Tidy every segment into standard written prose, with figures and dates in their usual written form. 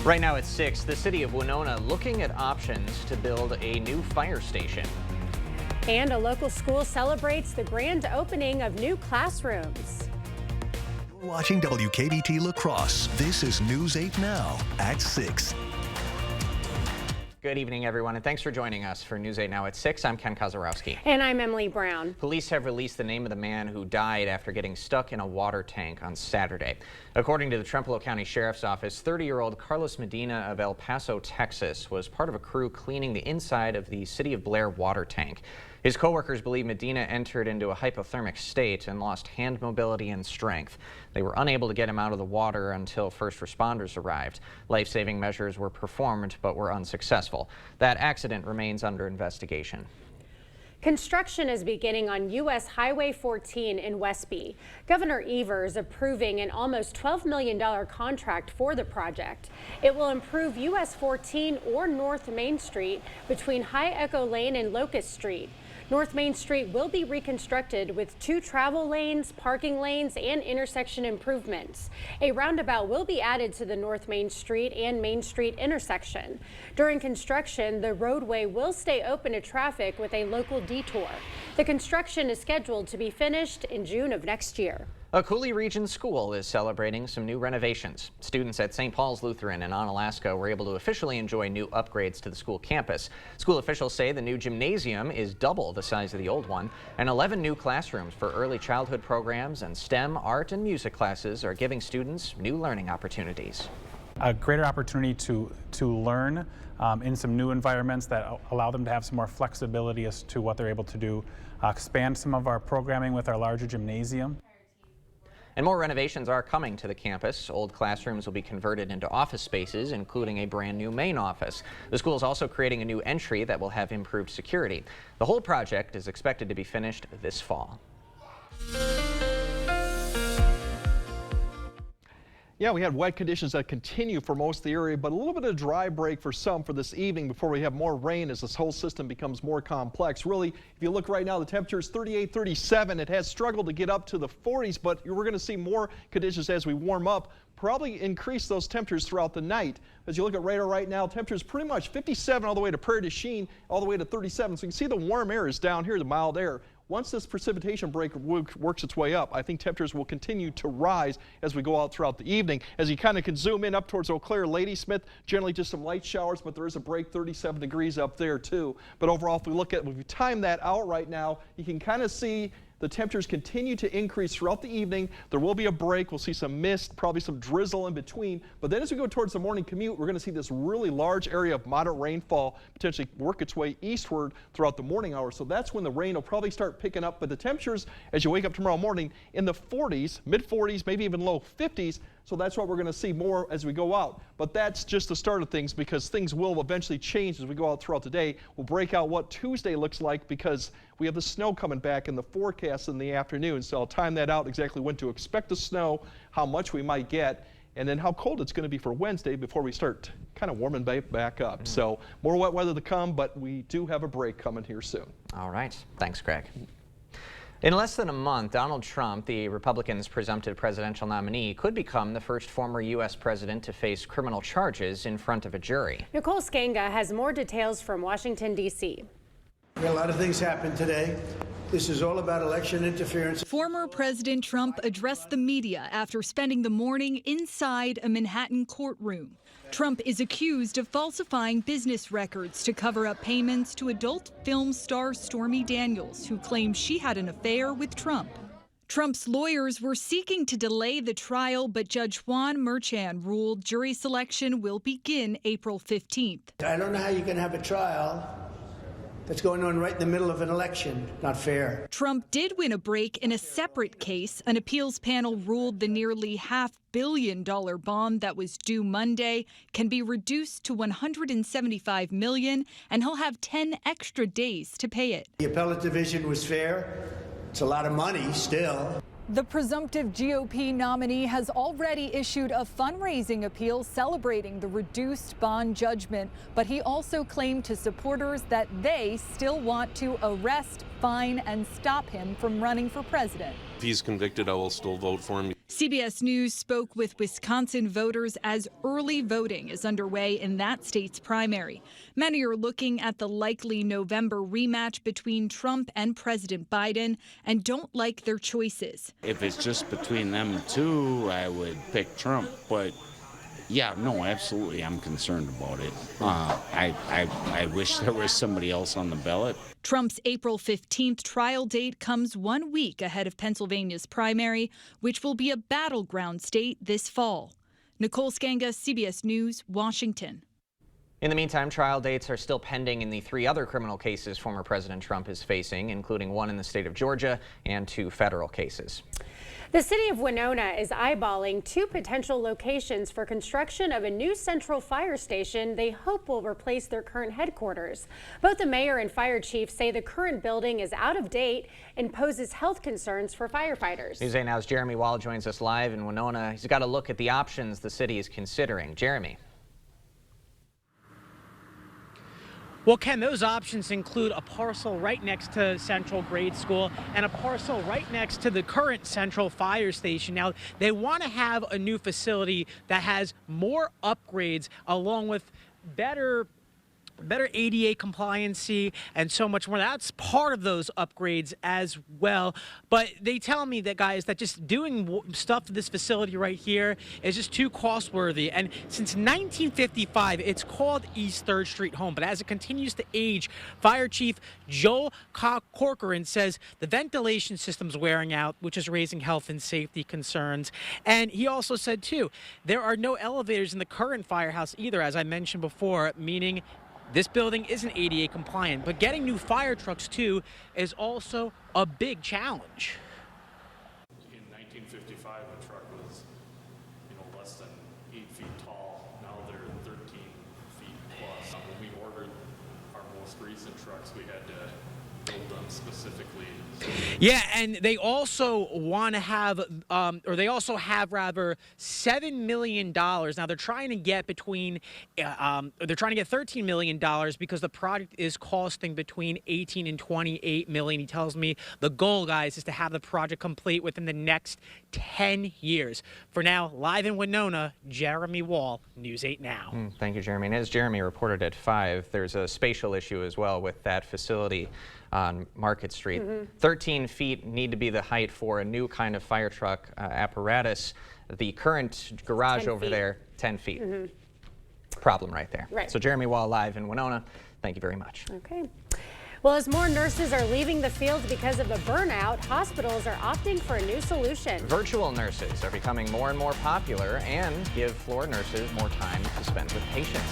Right now at 6, the city of Winona looking at options to build a new fire station. And a local school celebrates the grand opening of new classrooms. You're watching WKBT La Crosse. This is News 8 Now at 6. Good evening, everyone, and thanks for joining us for News 8 Now at 6. I'm Ken Kozarowski. And I'm Emily Brown. Police have released the name of the man who died after getting stuck in a water tank on Saturday. According to the Trempealeau County Sheriff's Office, 30-year-old Carlos Medina of El Paso, Texas, was part of a crew cleaning the inside of the City of Blair water tank. His coworkers believe Medina entered into a hypothermic state and lost hand mobility and strength. They were unable to get him out of the water until first responders arrived. Life-saving measures were performed but were unsuccessful. That accident remains under investigation. Construction is beginning on U.S. Highway 14 in Westby. Governor Evers approving an almost $12 million contract for the project. It will improve U.S. 14 or North Main Street between High Echo Lane and Locust Street. North Main Street will be reconstructed with 2 travel lanes, parking lanes, and intersection improvements. A roundabout will be added to the North Main Street and Main Street intersection. During construction, the roadway will stay open to traffic with a local detour. The construction is scheduled to be finished in June of next year. A Coulee Region school is celebrating some new renovations. Students at St. Paul's Lutheran in Onalaska were able to officially enjoy new upgrades to the school campus. School officials say the new gymnasium is double the size of the old one, and 11 new classrooms for early childhood programs and STEM, art, and music classes are giving students new learning opportunities. A greater opportunity to learn in some new environments that allow them to have some more flexibility as to what they're able to do, expand some of our programming with our larger gymnasium. And more renovations are coming to the campus. Old classrooms will be converted into office spaces, including a brand new main office. The school is also creating a new entry that will have improved security. The whole project is expected to be finished this fall. Yeah, we had wet conditions that continue for most of the area, but a little bit of dry break for some for this evening before we have more rain as this whole system becomes more complex. Really, if you look right now, the temperature is 38, 37. It has struggled to get up to the 40s, but we're going to see more conditions as we warm up. Probably increase those temperatures throughout the night. As you look at radar right now, temperatures pretty much 57 all the way to Prairie du Chien, all the way to 37. So you can see the warm air is down here, the mild air. Once this precipitation break works its way up, I think temperatures will continue to rise as we go out throughout the evening. As you kind of can zoom in up towards Eau Claire, Ladysmith, generally just some light showers, but there is a break, 37 degrees up there too. But overall, if we time that out right now, you can kind of see the temperatures continue to increase throughout the evening. There will be a break. We'll see some mist, probably some drizzle in between. But then as we go towards the morning commute, we're going to see this really large area of moderate rainfall potentially work its way eastward throughout the morning hours. So that's when the rain will probably start picking up. But the temperatures, as you wake up tomorrow morning, in the 40s, mid 40s, maybe even low 50s. So that's what we're going to see more as we go out. But that's just the start of things, because things will eventually change as we go out throughout the day. We'll break out what Tuesday looks like because we have the snow coming back in the forecast in the afternoon. So I'll time that out exactly when to expect the snow, how much we might get, and then how cold it's going to be for Wednesday before we start kind of warming back up. So more wet weather to come, but we do have a break coming here soon. All right. Thanks, Greg. In less than a month, Donald Trump, the Republicans' presumptive presidential nominee, could become the first former U.S. president to face criminal charges in front of a jury. Nicole Skanga has more details from Washington, D.C. A lot of things happened today. This is all about election interference. Former President Trump addressed the media after spending the morning inside a Manhattan courtroom. Trump is accused of falsifying business records to cover up payments to adult film star Stormy Daniels, who claims she had an affair with Trump. Trump's lawyers were seeking to delay the trial, but Judge Juan Merchan ruled jury selection will begin April 15th. I don't know how you can have a trial that's going on right in the middle of an election. Not fair. Trump did win a break in a separate case. An appeals panel ruled the nearly $500 million bond that was due Monday can be reduced to $175 million, and he'll have 10 extra days to pay it. The appellate division was fair. It's a lot of money still. The presumptive GOP nominee has already issued a fundraising appeal celebrating the reduced bond judgment, but he also claimed to supporters that they still want to arrest, fine, and stop him from running for president. If he's convicted, I will still vote for him. CBS News spoke with Wisconsin voters as early voting is underway in that state's primary. Many are looking at the likely November rematch between Trump and President Biden and don't like their choices. If it's just between them two, I would pick Trump. But yeah, no, absolutely, I'm concerned about it. I wish there was somebody else on the ballot. Trump's April 15th trial date comes 1 week ahead of Pennsylvania's primary, which will be a battleground state this fall. Nicole Skanga, CBS News, Washington. In the meantime, trial dates are still pending in the 3 other criminal cases former President Trump is facing, including one in the state of Georgia and 2 federal cases. The city of Winona is eyeballing 2 potential locations for construction of a new central fire station they hope will replace their current headquarters. Both the mayor and fire chief say the current building is out of date and poses health concerns for firefighters. News 8 Now's Jeremy Wall joins us live in Winona. He's got a look at the options the city is considering. Jeremy. Well, Ken, those options include a parcel right next to Central Grade School and a parcel right next to the current Central Fire Station. Now, they want to have a new facility that has more upgrades along with better ADA compliancy and so much more. That's part of those upgrades as well. But they tell me that, guys, that just doing stuff to this facility right here is just too cost-worthy. And since 1955, it's called East 3rd Street Home. But as it continues to age, Fire Chief Joel Corcoran says the ventilation system's wearing out, which is raising health and safety concerns. And he also said, too, there are no elevators in the current firehouse either, as I mentioned before, meaning this building isn't ADA compliant, but getting new fire trucks, too, is also a big challenge. In 1955, a truck was, less than 8 feet tall. Now they're 13 feet plus. When we ordered our most recent trucks, we had to build them specifically. Yeah, and they also want to have, they also have $7 million. Now they're trying to get $13 million because the project is costing between 18 and 28 million. He tells me the goal, guys, is to have the project complete within the next 10 years. For now, live in Winona, Jeremy Wall, News 8 Now. Thank you, Jeremy. And as Jeremy reported at 5, there's a spatial issue as well with that facility on Market Street. 13 feet need to be the height for a new kind of fire truck apparatus. The current garage over there, 10 feet. Problem right there. Right. So Jeremy Wall live in Winona. Thank you very much. Okay. Well, as more nurses are leaving the field because of the burnout, hospitals are opting for a new solution. Virtual nurses are becoming more and more popular and give floor nurses more time to spend with patients.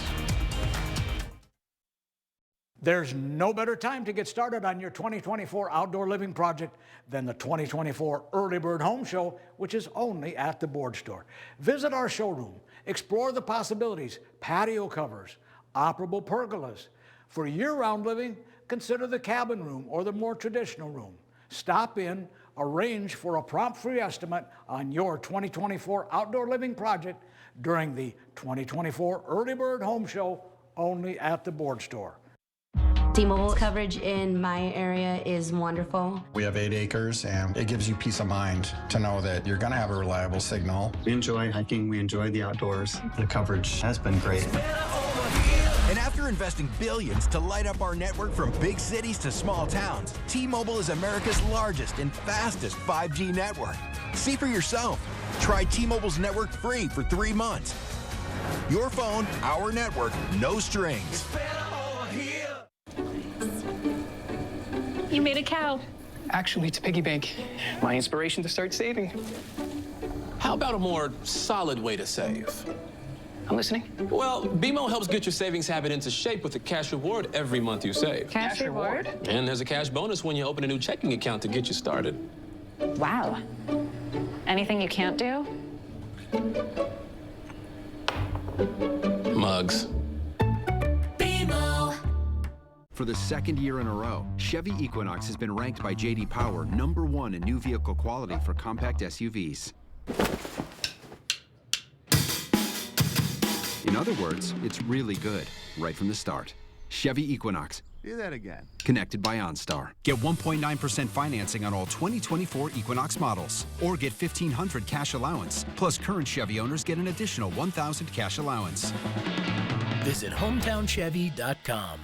There's no better time to get started on your 2024 outdoor living project than the 2024 Early Bird Home Show, which is only at the Board Store. Visit our showroom, explore the possibilities, patio covers, operable pergolas. For year-round living, consider the cabin room or the more traditional room. Stop in, arrange for a prompt free estimate on your 2024 outdoor living project during the 2024 Early Bird Home Show, only at the Board Store. T-Mobile coverage in my area is wonderful. We have 8 acres, and it gives you peace of mind to know that you're going to have a reliable signal. We enjoy hiking. We enjoy the outdoors. The coverage has been great. And after investing billions to light up our network from big cities to small towns, T-Mobile is America's largest and fastest 5G network. See for yourself. Try T-Mobile's network free for 3 months. Your phone, our network, no strings. You made a cow. Actually, it's a piggy bank. My inspiration to start saving. How about a more solid way to save? I'm listening. Well, BMO helps get your savings habit into shape with a cash reward every month you save. Cash reward? And there's a cash bonus when you open a new checking account to get you started. Wow. Anything you can't do? Mugs. For the second year in a row, Chevy Equinox has been ranked by J.D. Power #1 in new vehicle quality for compact SUVs. In other words, it's really good, right from the start. Chevy Equinox, Do that again. Connected by OnStar. Get 1.9% financing on all 2024 Equinox models, or get $1,500 cash allowance. Plus, current Chevy owners get an additional $1,000 cash allowance. Visit HometownChevy.com.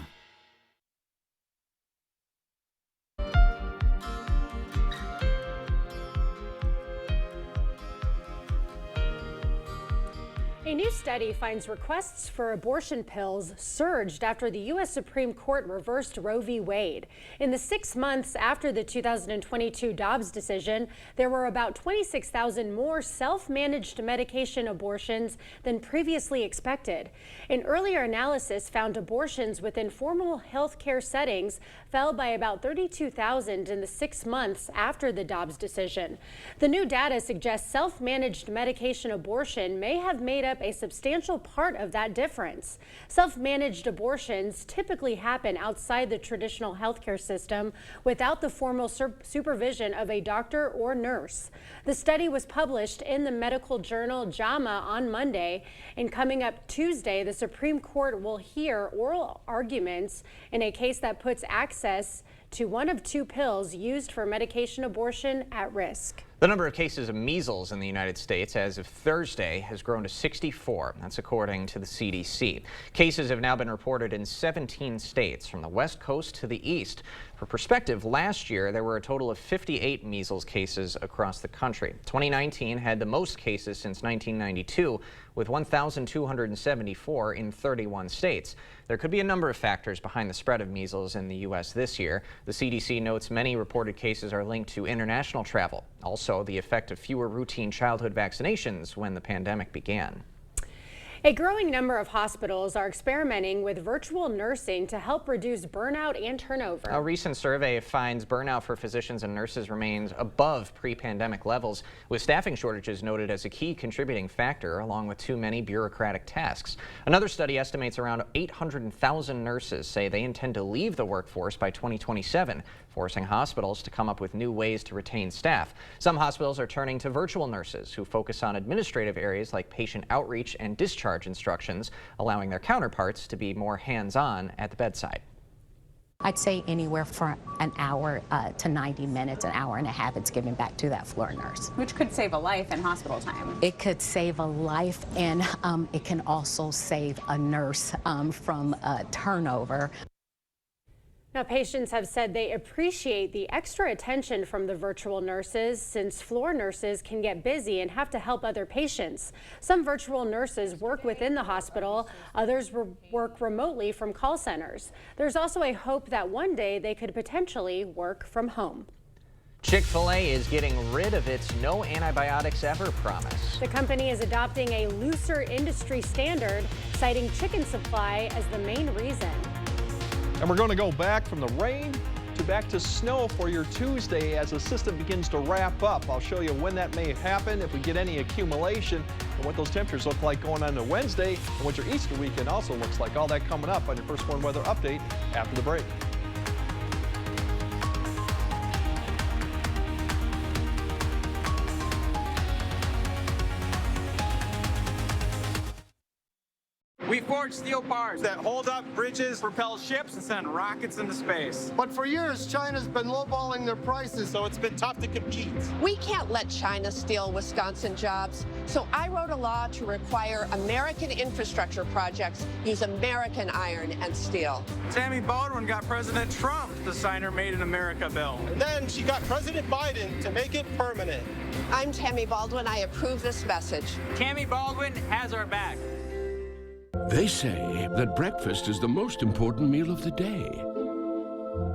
A new study finds requests for abortion pills surged after the U.S. Supreme Court reversed Roe v. Wade. In the 6 months after the 2022 Dobbs decision, there were about 26,000 more self-managed medication abortions than previously expected. An earlier analysis found abortions within formal health care settings fell by about 32,000 in the 6 months after the Dobbs decision. The new data suggests self-managed medication abortion may have made up a substantial part of that difference. Self-managed abortions typically happen outside the traditional healthcare system without the formal supervision of a doctor or nurse. The study was published in the medical journal JAMA on Monday, and coming up Tuesday, the Supreme Court will hear oral arguments in a case that puts access to one of 2 pills used for medication abortion at risk. The number of cases of measles in the United States as of Thursday has grown to 64. That's according to the CDC. Cases have now been reported in 17 states from the West Coast to the East. For perspective, last year there were a total of 58 measles cases across the country. 2019 had the most cases since 1992, with 1,274 in 31 states. There could be a number of factors behind the spread of measles in the U.S. this year. The CDC notes many reported cases are linked to international travel. Also, the effect of fewer routine childhood vaccinations when the pandemic began. A growing number of hospitals are experimenting with virtual nursing to help reduce burnout and turnover. A recent survey finds burnout for physicians and nurses remains above pre-pandemic levels, with staffing shortages noted as a key contributing factor, along with too many bureaucratic tasks. Another study estimates around 800,000 nurses say they intend to leave the workforce by 2027, forcing hospitals to come up with new ways to retain staff. Some hospitals are turning to virtual nurses who focus on administrative areas like patient outreach and discharge instructions, allowing their counterparts to be more hands-on at the bedside. I'd say anywhere from an hour to 90 minutes, an hour and a half, it's given back to that floor nurse. Which could save a life in hospital time. It could save a life, and it can also save a nurse from turnover. Now, patients have said they appreciate the extra attention from the virtual nurses, since floor nurses can get busy and have to help other patients. Some virtual nurses work within the hospital, others work remotely from call centers. There's also a hope that one day they could potentially work from home. Chick-fil-A is getting rid of its no antibiotics ever promise. The company is adopting a looser industry standard, citing chicken supply as the main reason. And we're going to go back from the rain to back to snow for your Tuesday as the system begins to wrap up. I'll show you when that may happen, if we get any accumulation, and what those temperatures look like going on to Wednesday, and what your Easter weekend also looks like. All that coming up on your First Warn Weather Update after the break. We forge steel bars that hold up bridges, propel ships, and send rockets into space. But for years, China's been lowballing their prices, so it's been tough to compete. We can't let China steal Wisconsin jobs, so I wrote a law to require American infrastructure projects use American iron and steel. Tammy Baldwin got President Trump to sign her Made in America bill. And then she got President Biden to make it permanent. I'm Tammy Baldwin. I approve this message. Tammy Baldwin has our back. They say that breakfast is the most important meal of the day.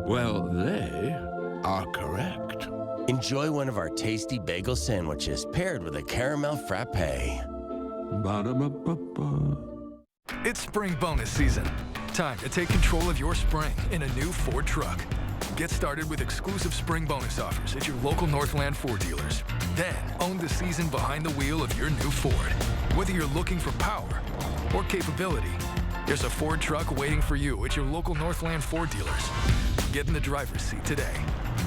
Well, they are correct. Enjoy one of our tasty bagel sandwiches paired with a caramel frappe. Ba-da-ba-ba-ba. It's spring bonus season. Time to take control of your spring in a new Ford truck. Get started with exclusive spring bonus offers at your local Northland Ford dealers. Then own the season behind the wheel of your new Ford. Whether you're looking for power or capability, there's a Ford truck waiting for you at your local Northland Ford dealers. Get in the driver's seat today.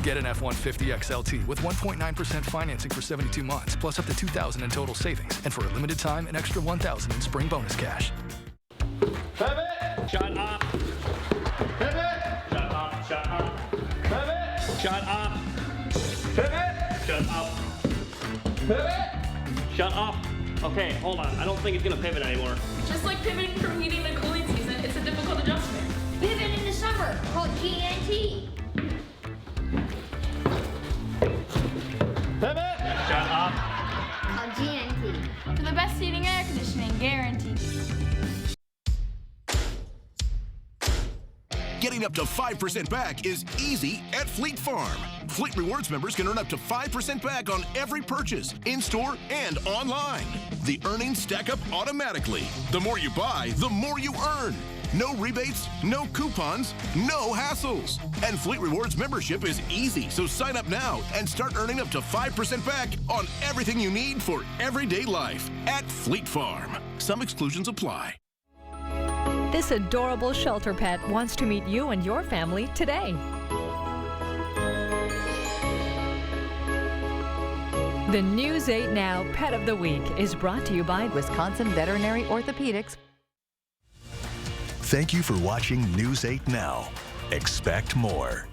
Get an F-150 XLT with 1.9% financing for 72 months, plus up to $2,000 in total savings, and for a limited time, an extra $1,000 in spring bonus cash. Pivot! Shut up! Pivot! Shut Shut up. Pivot. Shut up. Pivot. Shut up. Okay, hold on. I don't think it's gonna pivot anymore. Just like pivoting from heating to cooling season, it's a difficult adjustment. Pivot in the summer, called GNT. Pivot. Shut up. Called GNT. For the best heating and air conditioning, guaranteed. Getting up to 5% back is easy at Fleet Farm. Fleet Rewards members can earn up to 5% back on every purchase, in-store and online. The earnings stack up automatically. The more you buy, the more you earn. No rebates, no coupons, no hassles. And Fleet Rewards membership is easy, so sign up now and start earning up to 5% back on everything you need for everyday life at Fleet Farm. Some exclusions apply. This adorable shelter pet wants to meet you and your family today. The News 8 Now Pet of the Week is brought to you by Wisconsin Veterinary Orthopedics. Thank you for watching News 8 Now. Expect more.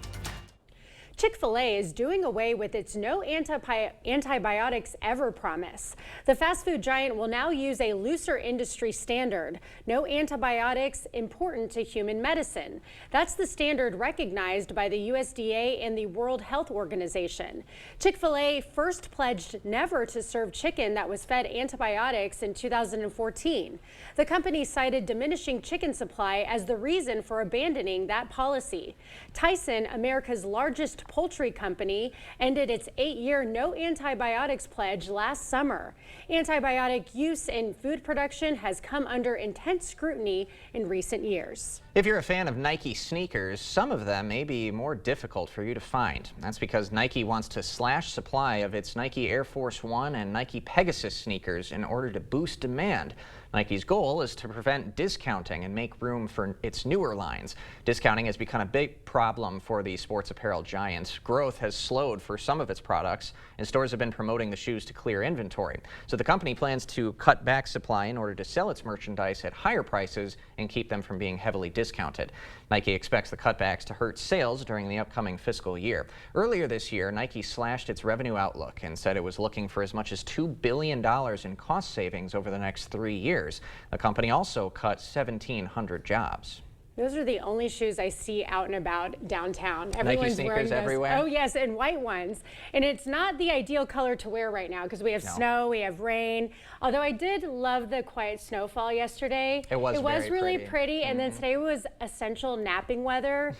Chick-fil-A is doing away with its no antibiotics ever promise. The fast food giant will now use a looser industry standard. No antibiotics important to human medicine. That's the standard recognized by the USDA and the World Health Organization. Chick-fil-A first pledged never to serve chicken that was fed antibiotics in 2014. The company cited diminishing chicken supply as the reason for abandoning that policy. Tyson, America's largest poultry company, ended its 8-year no antibiotics pledge last summer. Antibiotic use in food production has come under intense scrutiny in recent years. If you're a fan of Nike sneakers, some of them may be more difficult for you to find. That's because Nike wants to slash supply of its Nike Air Force One and Nike Pegasus sneakers in order to boost demand. Nike's goal is to prevent discounting and make room for its newer lines. Discounting has become a big problem for the sports apparel giant. Growth has slowed for some of its products, and stores have been promoting the shoes to clear inventory. So the company plans to cut back supply in order to sell its merchandise at higher prices and keep them from being heavily discounted. Nike expects the cutbacks to hurt sales during the upcoming fiscal year. Earlier this year, Nike slashed its revenue outlook and said it was looking for as much as $2 billion in cost savings over the next 3 years. The company also cut 1,700 jobs. Those are the only shoes I see out and about downtown. Nike sneakers everywhere? Oh yes, and white ones. And it's not the ideal color to wear right now because we have snow, we have rain. Although I did love the quiet snowfall yesterday. It was really pretty. And then today was essential napping weather.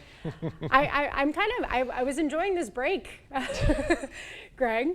I was enjoying this break. Greg?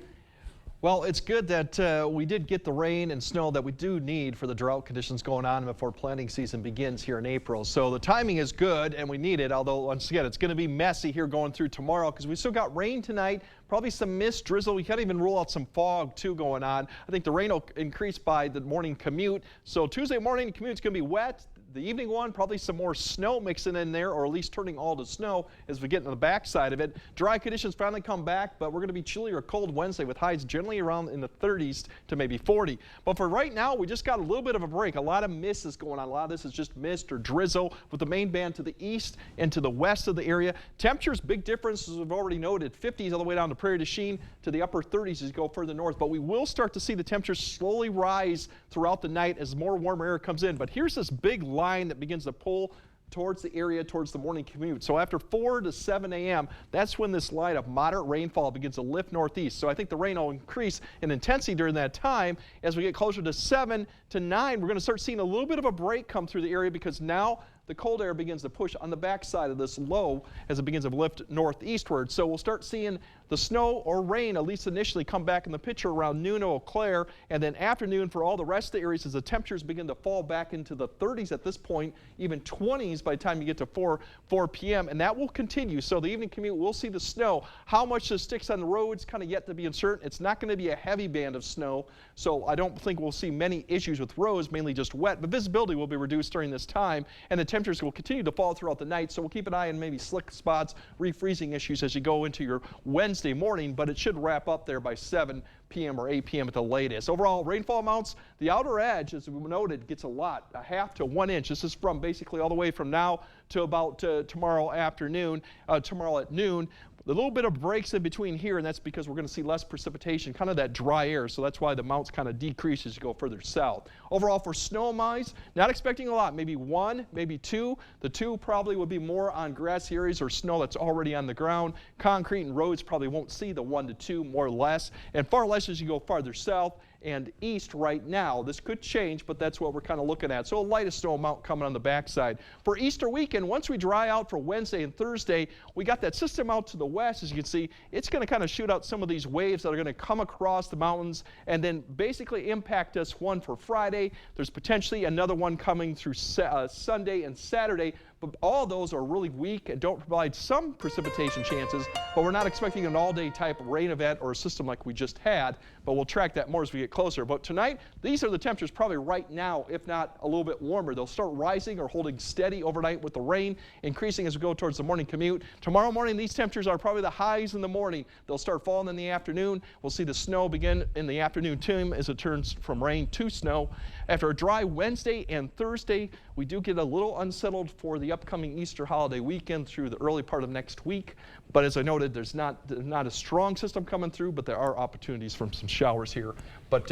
Well, it's good that we did get the rain and snow that we do need for the drought conditions going on before planting season begins here in April. So the timing is good and we need it, although once again, it's going to be messy here going through tomorrow because we still got rain tonight, probably some mist, drizzle. We can't even rule out some fog too going on. I think the rain will increase by the morning commute. So Tuesday morning, the commute's going to be wet. The evening one, probably some more snow mixing in there, or at least turning all to snow as we get into the backside of it. Dry conditions finally come back, but we're going to be chilly or cold Wednesday with highs generally around in the 30s to maybe 40. But for right now, we just got a little bit of a break. A lot of mist is going on. A lot of this is just mist or drizzle with the main band to the east and to the west of the area. Temperatures, big difference, as we've already noted, 50s all the way down to Prairie du Chien to the upper 30s as you go further north. But we will start to see the temperatures slowly rise throughout the night as more warm air comes in. But here's this big line that begins to pull towards the area, towards the morning commute. So after 4 to 7 a.m., that's when this line of moderate rainfall begins to lift northeast. So I think the rain will increase in intensity during that time. As we get closer to 7 to 9, we're going to start seeing a little bit of a break come through the area because now the cold air begins to push on the backside of this low as it begins to lift northeastward. So we'll start seeing the snow or rain, at least initially, come back in the picture around noon or Eau Claire, and then afternoon for all the rest of the areas as the temperatures begin to fall back into the 30s at this point, even 20s by the time you get to 4 p.m., and that will continue. So the evening commute, we'll see the snow. How much this sticks on the roads, kind of yet to be uncertain. It's not going to be a heavy band of snow, so I don't think we'll see many issues with roads, mainly just wet, but visibility will be reduced during this time, and the temperatures will continue to fall throughout the night, so we'll keep an eye on maybe slick spots, refreezing issues as you go into your Wednesday morning, but it should wrap up there by 7 p.m. or 8 p.m. at the latest. Overall rainfall amounts, the outer edge, as we noted, gets a lot, a half to 1 inch. This is from basically all the way from now to about tomorrow afternoon, tomorrow at noon. The little bit of breaks in between here, and that's because we're going to see less precipitation, kind of that dry air, so that's why the amounts kind of decrease as you go further south. Overall, for snow amounts, not expecting a lot, maybe 1, maybe 2. The 2 probably would be more on grassy areas or snow that's already on the ground. Concrete and roads probably won't see the 1 to 2, more or less, and far less as you go farther south and east right now. This could change, but that's what we're kind of looking at. So a light snow amount coming on the backside. For Easter weekend, once we dry out for Wednesday and Thursday, we got that system out to the west. As you can see, it's going to kind of shoot out some of these waves that are going to come across the mountains and then basically impact us. One for Friday. There's potentially another one coming through Sunday and Saturday. But all those are really weak and don't provide some precipitation chances, but we're not expecting an all-day type rain event or a system like we just had, but we'll track that more as we get closer. But tonight, these are the temperatures probably right now, if not a little bit warmer. They'll start rising or holding steady overnight with the rain, increasing as we go towards the morning commute. Tomorrow morning, these temperatures are probably the highs in the morning. They'll start falling in the afternoon. We'll see the snow begin in the afternoon too as it turns from rain to snow. After a dry Wednesday and Thursday, we do get a little unsettled for the upcoming Easter holiday weekend through the early part of next week. But as I noted, there's not a strong system coming through, but there are opportunities from some showers here. But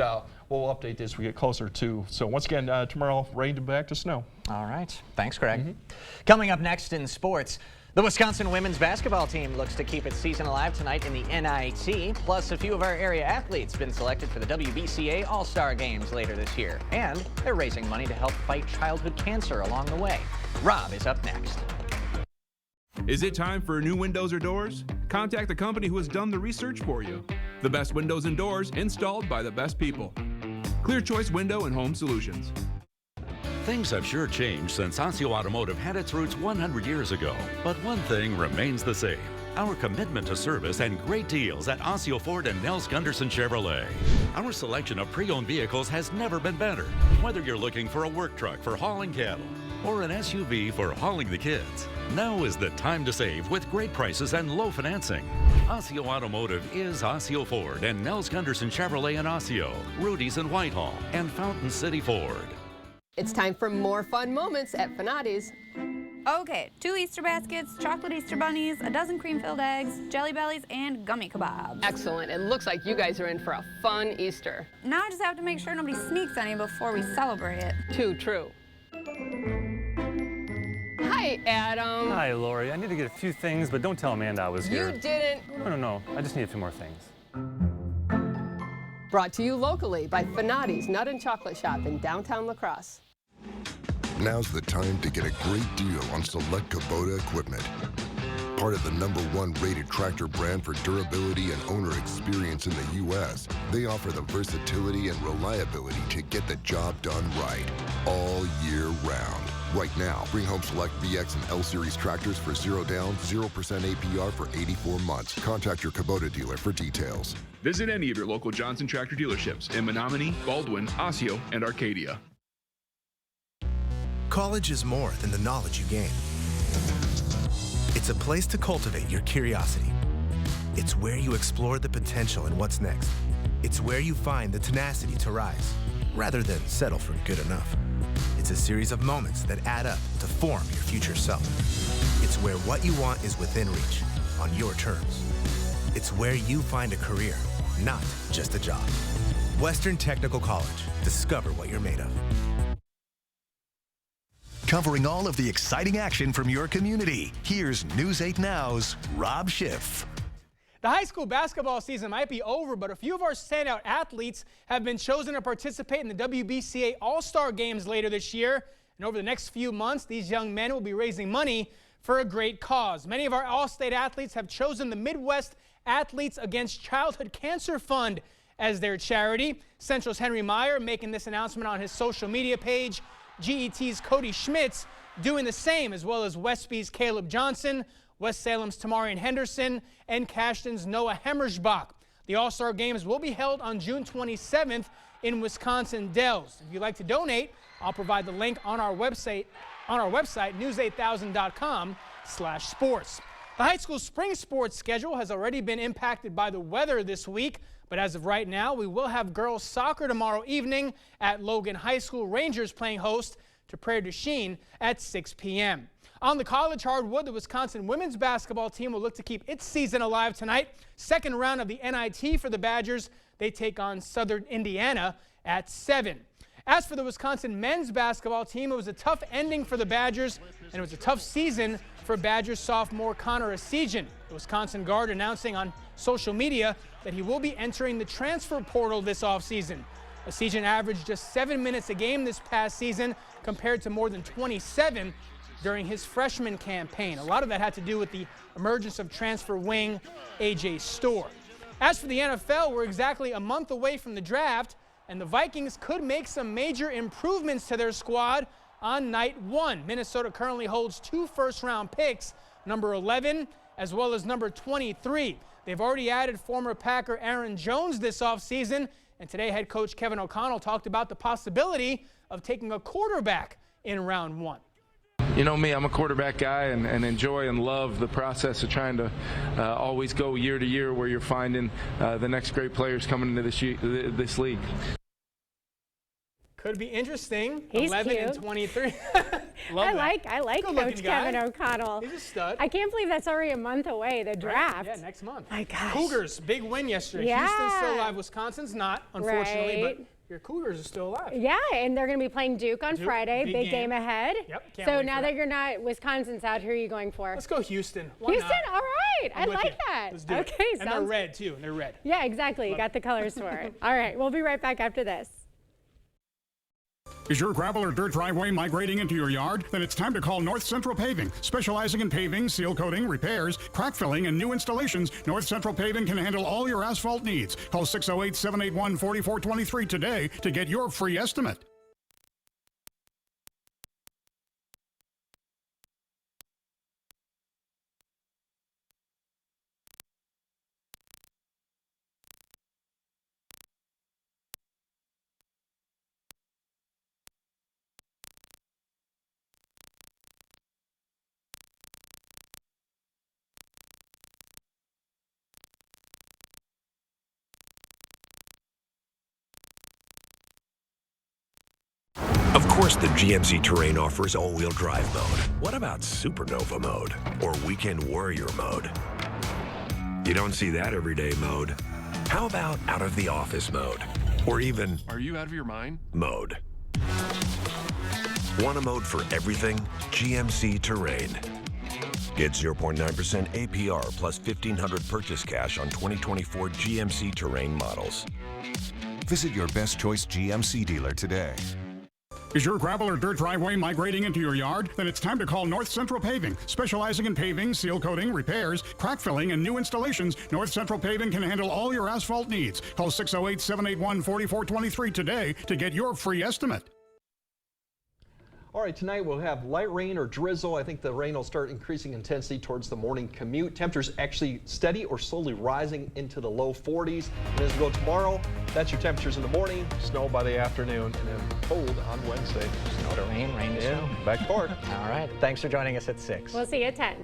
we'll update this as we get closer to. So once again, tomorrow, rain to back to snow. All right. Thanks, Greg. Coming up next in sports, the Wisconsin women's basketball team looks to keep its season alive tonight in the NIT. Plus, a few of our area athletes have been selected for the WBCA All-Star Games later this year. And they're raising money to help fight childhood cancer along the way. Rob is up next. Is it time for new windows or doors? Contact the company who has done the research for you. The best windows and doors installed by the best people. Clear Choice Window and Home Solutions. Things have sure changed since Osseo Automotive had its roots 100 years ago. But one thing remains the same: our commitment to service and great deals at Osseo Ford and Nels Gunderson Chevrolet. Our selection of pre-owned vehicles has never been better. Whether you're looking for a work truck for hauling cattle or an SUV for hauling the kids, now is the time to save with great prices and low financing. Osseo Automotive is Osseo Ford and Nels Gunderson Chevrolet in Osseo, Rudy's in Whitehall, and Fountain City Ford. It's time for more fun moments at Fanati's. Okay, 2 Easter baskets, chocolate Easter bunnies, a dozen cream-filled eggs, jelly bellies, and gummy kebabs. Excellent. It looks like you guys are in for a fun Easter. Now I just have to make sure nobody sneaks any before we celebrate. Too true. Hi, Adam. Hi, Lori. I need to get a few things, but don't tell Amanda I was here. You didn't. No. I just need a few more things. Brought to you locally by Fanati's Nut and Chocolate Shop in downtown La Crosse. Now's the time to get a great deal on select Kubota equipment. Part of the #1 rated tractor brand for durability and owner experience in the U.S., they offer the versatility and reliability to get the job done right all year round. Right now, bring home select VX and L Series tractors for 0 down, 0% APR for 84 months. Contact your Kubota dealer for details. Visit any of your local Johnson Tractor dealerships in Menominee, Baldwin, Osseo, and Arcadia. College is more than the knowledge you gain. It's a place to cultivate your curiosity. It's where you explore the potential and what's next. It's where you find the tenacity to rise, rather than settle for good enough. It's a series of moments that add up to form your future self. It's where what you want is within reach, on your terms. It's where you find a career, not just a job. Western Technical College. Discover what you're made of. Covering all of the exciting action from your community, here's News 8 Now's Rob Schiff. The high school basketball season might be over, but a few of our standout athletes have been chosen to participate in the WBCA All-Star Games later this year. And over the next few months, these young men will be raising money for a great cause. Many of our All-State athletes have chosen the Midwest Athletes Against Childhood Cancer Fund as their charity. Central's Henry Meyer making this announcement on his social media page. GET's Cody Schmitz doing the same, as well as Westby's Caleb Johnson, West Salem's Tamarian Henderson, and Cashton's Noah Hemmersbach. The All-Star Games will be held on June 27th in Wisconsin Dells. If you'd like to donate, I'll provide the link on our website, news8000.com/sports. The high school spring sports schedule has already been impacted by the weather this week, but as of right now, we will have girls soccer tomorrow evening at Logan High School. Rangers playing host to Prairie du Chien at 6 p.m. On the college hardwood, the Wisconsin women's basketball team will look to keep its season alive tonight. Second round of the NIT for the Badgers. They take on Southern Indiana at 7. As for the Wisconsin men's basketball team, it was a tough ending for the Badgers, and it was a tough season for Badgers sophomore Connor Essegian. The Wisconsin guard announcing on social media that he will be entering the transfer portal this offseason. Essegian averaged just 7 minutes a game this past season compared to more than 27 during his freshman campaign. A lot of that had to do with the emergence of transfer wing A.J. Storr. As for the NFL, we're exactly a month away from the draft, and the Vikings could make some major improvements to their squad on night 1. Minnesota currently holds 2 first-round picks, number 11 as well as number 23. They've already added former Packer Aaron Jones this offseason, and today head coach Kevin O'Connell talked about the possibility of taking a quarterback in round 1. You know me, I'm a quarterback guy and enjoy and love the process of trying to always go year to year where you're finding the next great players coming into this league. Could be interesting. He's 11 cute. and 23. I like Coach Kevin O'Connell. He's a stud. I can't believe that's already a month away, the draft. Right? Yeah, next month. My gosh. Cougars, big win yesterday. Yeah. Houston's still alive. Wisconsin's not, unfortunately, Right. but your Cougars are still alive. Yeah, and they're going to be playing Duke on Friday. Big game ahead. Yep, can't so wait now for that you're not, Wisconsin's out, who are you going for? Let's go Houston. Why Houston, not? all right. I I'm with like you. that. Let's do Okay, it. And they're sounds red, too. And they're red. Yeah, exactly. You got the colors for it. All right, we'll be right back after this. Is your gravel or dirt driveway migrating into your yard? Then it's time to call North Central Paving. Specializing in paving, seal coating, repairs, crack filling, and new installations, North Central Paving can handle all your asphalt needs. Call 608-781-4423 today to get your free estimate. Of course, the GMC Terrain offers all-wheel drive mode. What about Supernova mode or Weekend Warrior mode? You don't see that everyday mode. How about out of the office mode? Or even... Are you out of your mind? Mode. Want a mode for everything? GMC Terrain. Get 0.9% APR plus $1,500 purchase cash on 2024 GMC Terrain models. Visit your best choice GMC dealer today. Is your gravel or dirt driveway migrating into your yard? Then it's time to call North Central Paving. Specializing in paving, seal coating, repairs, crack filling, and new installations, North Central Paving can handle all your asphalt needs. Call 608-781-4423 today to get your free estimate. All right, tonight we'll have light rain or drizzle. I think the rain will start increasing intensity towards the morning commute. Temperatures actually steady or slowly rising into the low 40s. And as we go tomorrow, that's your temperatures in the morning, snow by the afternoon, and then cold on Wednesday. Snow to rain, rain to snow. Back to court. All right, thanks for joining us at 6. We'll see you at 10.